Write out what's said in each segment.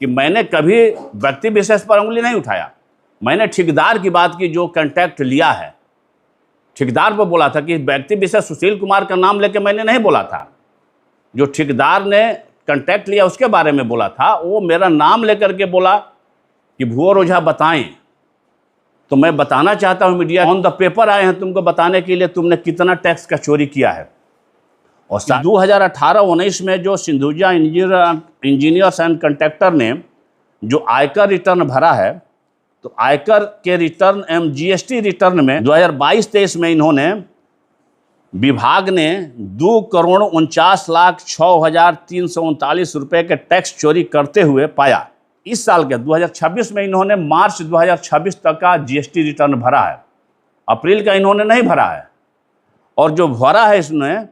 कि मैंने कभी व्यक्ति विशेष पर उंगली नहीं उठाया। मैंने ठेकेदार की बात की जो कॉन्ट्रैक्ट लिया है, ठेकेदार पर बोला था कि व्यक्ति विशेष सुशील कुमार का नाम लेके मैंने नहीं बोला था। जो ठेकेदार ने कॉन्ट्रैक्ट लिया उसके बारे में बोला था, वो मेरा नाम लेकर के बोला कि भुवर ओझा बताएं। तो मैं बताना चाहता हूं, मीडिया ऑन द पेपर आए हैं तुमको बताने के लिए तुमने कितना टैक्स का चोरी किया है। और 2018-19 में जो सिंधुजा इंजीनियर्स एंड कॉन्ट्रैक्टर ने जो आयकर रिटर्न भरा है, तो आयकर के रिटर्न एवं जीएसटी रिटर्न में 2022-23 में इन्होंने विभाग ने 2,49,06,339 रुपये के टैक्स चोरी करते हुए पाया। इस साल के 2026 में इन्होंने मार्च 2026 तक का जीएसटी रिटर्न भरा है, अप्रैल का इन्होंने नहीं भरा है। और जो भरा है इसमें,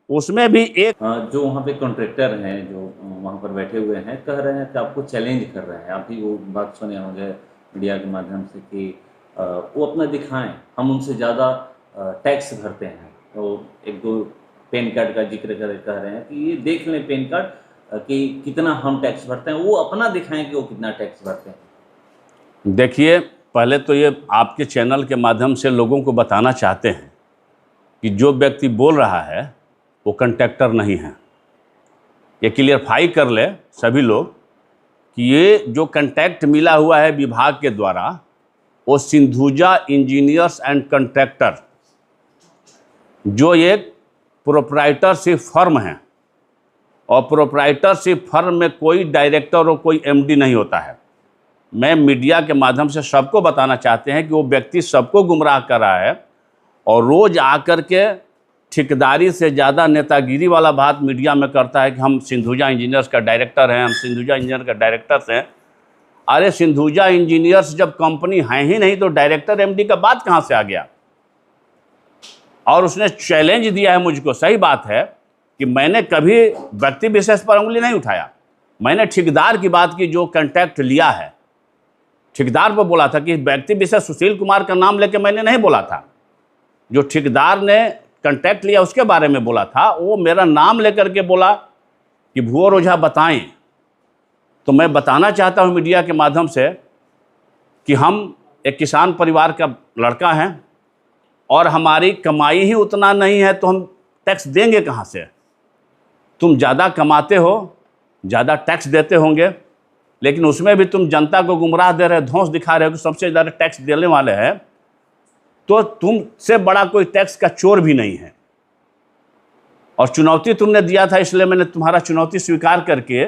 उसमें भी एक जो वहाँ पे कॉन्ट्रैक्टर हैं जो वहाँ पर बैठे हुए हैं, कह रहे हैं कि आपको चैलेंज कर रहे हैं। आप ही वो बात सुने होंगे मीडिया के माध्यम से कि वो अपना दिखाएं, हम उनसे ज़्यादा टैक्स भरते हैं। तो एक दो पैन कार्ड का जिक्र कर कह रहे हैं कि ये देख लें पैन कार्ड कि कितना हम टैक्स भरते हैं, वो अपना दिखाएं कि वो कितना टैक्स भरते हैं। देखिए, पहले तो ये आपके चैनल के माध्यम से लोगों को बताना चाहते हैं कि जो व्यक्ति बोल रहा है वो कॉन्ट्रैक्टर नहीं है। ये क्लियरफाई कर ले सभी लोग कि ये जो कॉन्ट्रैक्ट मिला हुआ है विभाग के द्वारा, वो सिंधुजा इंजीनियर्स एंड कॉन्ट्रैक्टर जो एक प्रोप्राइटरशिप फर्म है, और प्रोप्राइटरशिप फर्म में कोई डायरेक्टर और कोई एमडी नहीं होता है। मैं मीडिया के माध्यम से सबको बताना चाहते हैं कि वो व्यक्ति सबको गुमराह कर रहा है और रोज़ आकर के ठेकेदारी से ज़्यादा नेतागिरी वाला बात मीडिया में करता है कि हम सिंधुजा इंजीनियर्स का डायरेक्टर हैं, हम सिंधुजा इंजीनियर का डायरेक्टर्स हैं। अरे सिंधुजा इंजीनियर्स जब कंपनी है ही नहीं तो डायरेक्टर एमडी का बात कहाँ से आ गया? और उसने चैलेंज दिया है मुझको। सही बात है कि मैंने कभी व्यक्ति विशेष पर उंगली नहीं उठाया। मैंने ठेकेदार की बात की जो कॉन्ट्रैक्ट लिया है, ठेकेदार पर बोला था कि व्यक्ति विशेष सुशील कुमार का नाम लेके मैंने नहीं बोला था। जो ठेकेदार ने कॉन्ट्रैक्ट लिया उसके बारे में बोला था, वो मेरा नाम लेकर के बोला कि भुवर ओझा बताएं। तो मैं बताना चाहता हूं मीडिया के माध्यम से कि हम एक किसान परिवार का लड़का हैं और हमारी कमाई ही उतना नहीं है तो हम टैक्स देंगे कहाँ से? तुम ज़्यादा कमाते हो, ज़्यादा टैक्स देते होंगे, लेकिन उसमें भी तुम जनता को गुमराह दे रहे हो, धौंस दिखा रहे हो कि सबसे ज़्यादा टैक्स देने वाले हैं। तो तुमसे बड़ा कोई टैक्स का चोर भी नहीं है। और चुनौती तुमने दिया था, इसलिए मैंने तुम्हारा चुनौती स्वीकार करके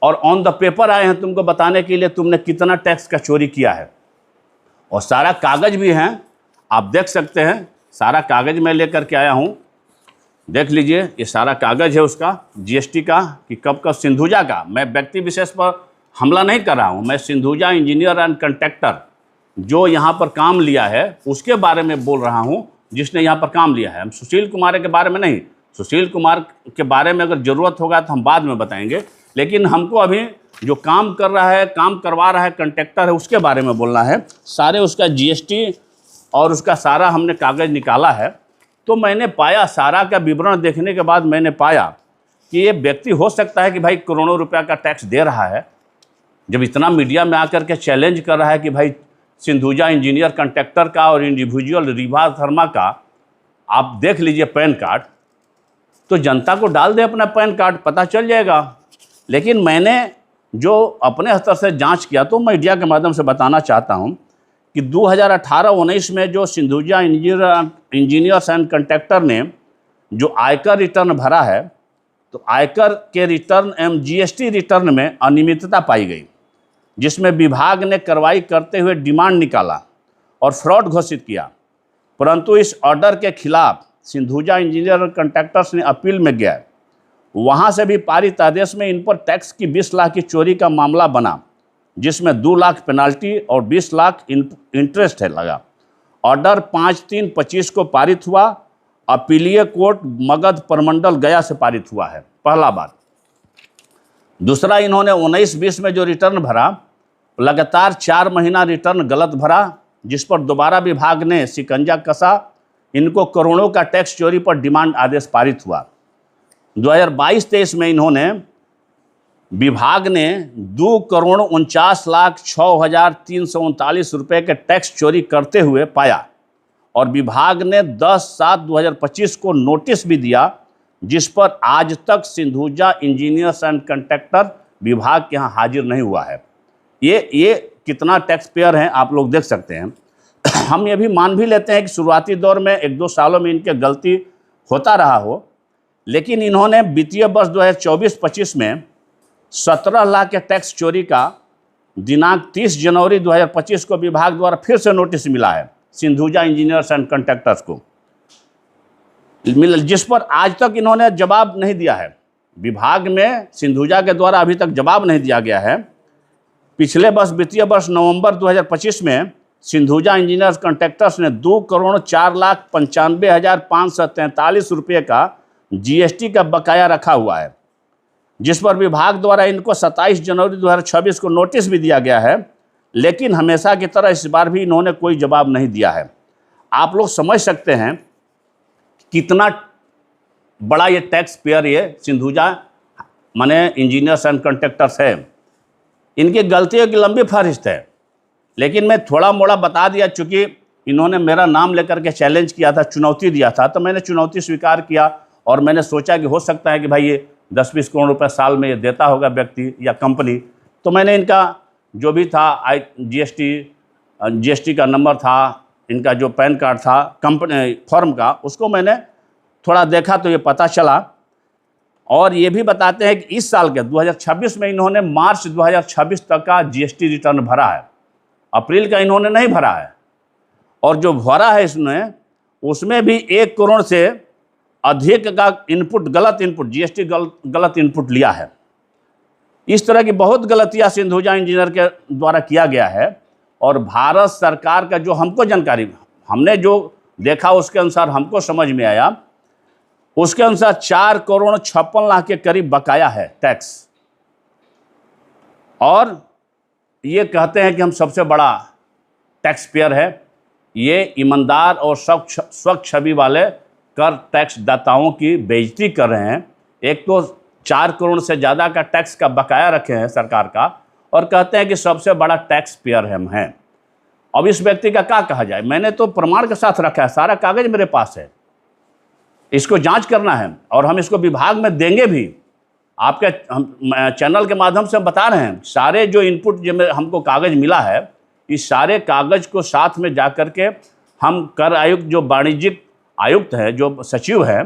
और ऑन द पेपर आए हैं तुमको बताने के लिए तुमने कितना टैक्स का चोरी किया है। और सारा कागज़ भी हैं, आप देख सकते हैं। सारा कागज़ मैं लेकर के आया हूँ, देख लीजिए। ये सारा कागज़ है उसका, जीएसटी का, कि कब कब सिंधुजा का। मैं व्यक्ति विशेष पर हमला नहीं कर रहा हूँ, मैं सिंधुजा इंजीनियर एंड कॉन्ट्रैक्टर जो यहाँ पर काम लिया है उसके बारे में बोल रहा हूँ, जिसने यहाँ पर काम लिया है। हम सुशील कुमार के बारे में नहीं, सुशील कुमार के बारे में अगर ज़रूरत होगा तो हम बाद में बताएंगे, लेकिन हमको अभी जो काम कर रहा है, काम करवा रहा है, कॉन्ट्रैक्टर है, उसके बारे में बोलना है। सारे उसका जीएसटी और उसका सारा हमने कागज़ निकाला है। तो मैंने पाया, सारा का विवरण देखने के बाद मैंने पाया कि ये व्यक्ति हो सकता है कि भाई करोड़ों रुपया का टैक्स दे रहा है। जब इतना मीडिया में आकर के चैलेंज कर रहा है कि भाई सिंधुजा इंजीनियर कॉन्ट्रैक्टर का और इंडिविजुअल रीवा शर्मा का आप देख लीजिए पैन कार्ड, तो जनता को डाल दे अपना पैन कार्ड, पता चल जाएगा। लेकिन मैंने जो अपने स्तर से जांच किया तो मीडिया के माध्यम से बताना चाहता हूं कि 2018-19 में जो सिंधुजा इंजीनियर्स एंड कॉन्ट्रैक्टर ने जो आयकर रिटर्न भरा है, तो आयकर के रिटर्न एवं जीएसटी रिटर्न में अनियमितता पाई गई, जिसमें विभाग ने कार्रवाई करते हुए डिमांड निकाला और फ्रॉड घोषित किया। परंतु इस ऑर्डर के खिलाफ सिंधुजा इंजीनियर और कॉन्ट्रैक्टर्स ने अपील में गया। वहां से भी पारित आदेश में इन पर टैक्स की 20 लाख की चोरी का मामला बना, जिसमें 2 लाख पेनाल्टी और 20 लाख इंटरेस्ट है लगा। ऑर्डर 5/3/25 को पारित हुआ। अपीलीय कोर्ट मगध प्रमंडल गया से पारित हुआ है, पहला बात। दूसरा, इन्होंने 19-20 में जो रिटर्न भरा, लगातार 4 महीना रिटर्न गलत भरा, जिस पर दोबारा विभाग ने शिकंजा कसा। इनको करोड़ों का टैक्स चोरी पर डिमांड आदेश पारित हुआ। 2022-23 में इन्होंने विभाग ने 2,49,06,339 रुपये के टैक्स चोरी करते हुए पाया और विभाग ने 10/7/2025 को नोटिस भी दिया, जिस पर आज तक सिंधुजा इंजीनियर्स एंड कंट्रैक्टर विभाग के यहाँ हाजिर नहीं हुआ है। ये कितना टैक्स पेयर हैं आप लोग देख सकते हैं। हम ये भी मान भी लेते हैं कि शुरुआती दौर में 1-2 सालों में इनके गलती होता रहा हो, लेकिन इन्होंने वित्तीय वर्ष 2024-25 में 17 लाख के टैक्स चोरी का दिनांक 30 जनवरी 2025 को विभाग द्वारा फिर से नोटिस मिला है सिंधुजा इंजीनियर्स एंड कंट्रैक्टर्स को, जिस पर आज तक इन्होंने जवाब नहीं दिया है। विभाग में सिंधुजा के द्वारा अभी तक जवाब नहीं दिया गया है। पिछले वर्ष वित्तीय वर्ष नवंबर 2025 में सिंधुजा इंजीनियर्स कंट्रैक्टर्स ने 2,04,95,543 रुपये का जीएसटी का बकाया रखा हुआ है, जिस पर विभाग द्वारा इनको 27 जनवरी 2026 को नोटिस भी दिया गया है, लेकिन हमेशा की तरह इस बार भी इन्होंने कोई जवाब नहीं दिया है। आप लोग समझ सकते हैं कितना बड़ा ये टैक्स पेयर ये सिंधुजा माने इंजीनियर्स एंड कंट्रैक्टर्स है। इनकी गलतियों की लंबी फहरिस्त है, लेकिन मैं थोड़ा मोड़ा बता दिया। चूँकि इन्होंने मेरा नाम लेकर के चैलेंज किया था, चुनौती दिया था, तो मैंने चुनौती स्वीकार किया और मैंने सोचा कि हो सकता है कि भाई ये 10-20 करोड़ रुपए साल में ये देता होगा व्यक्ति या कंपनी। तो मैंने इनका जो भी था जीएसटी का नंबर था, इनका जो पैन कार्ड था कंपनी फर्म का, उसको मैंने थोड़ा देखा तो ये पता चला। और ये भी बताते हैं कि इस साल के 2026 में इन्होंने मार्च 2026 तक का जीएसटी रिटर्न भरा है, अप्रैल का इन्होंने नहीं भरा है। और जो भरा है इसने, उसमें भी 1 करोड़ से अधिक का गलत इनपुट जीएसटी गलत इनपुट लिया है। इस तरह की बहुत गलतियां सिंधुजा इंजीनियर के द्वारा किया गया है। और भारत सरकार का जो हमको जानकारी, हमने जो देखा उसके अनुसार हमको समझ में आया, उसके अनुसार 4,56,00,000 के करीब बकाया है टैक्स। और ये कहते हैं कि हम सबसे बड़ा टैक्स पेयर है। ये ईमानदार और स्वच्छ छवि वाले कर टैक्स दाताओं की बेइज्जती कर रहे हैं। एक तो 4 करोड़ से ज़्यादा का टैक्स का बकाया रखे हैं सरकार का, और कहते हैं कि सबसे बड़ा टैक्स पेयर हम हैं। अब इस व्यक्ति का क्या कहा जाए? मैंने तो प्रमाण के साथ रखा है, सारा कागज मेरे पास है, इसको जांच करना है और हम इसको विभाग में देंगे भी। आपके हम चैनल के माध्यम से हम बता रहे हैं, सारे जो इनपुट जो हमको कागज मिला है, इस सारे कागज को साथ में जा कर के हम कर आयुक्त, जो वाणिज्यिक आयुक्त है, जो सचिव है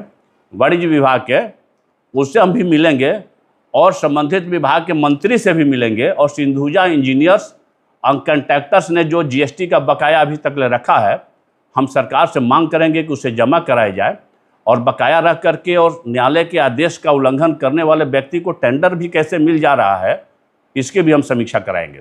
वाणिज्य विभाग के, उससे हम भी मिलेंगे और संबंधित विभाग के मंत्री से भी मिलेंगे। और सिंधुजा इंजीनियर्स और कंट्रैक्टर्स ने जो जीएसटी का बकाया अभी तक ले रखा है, हम सरकार से मांग करेंगे कि उसे जमा कराया जाए। और बकाया रख करके और न्यायालय के आदेश का उल्लंघन करने वाले व्यक्ति को टेंडर भी कैसे मिल जा रहा है, इसकी भी हम समीक्षा कराएंगे।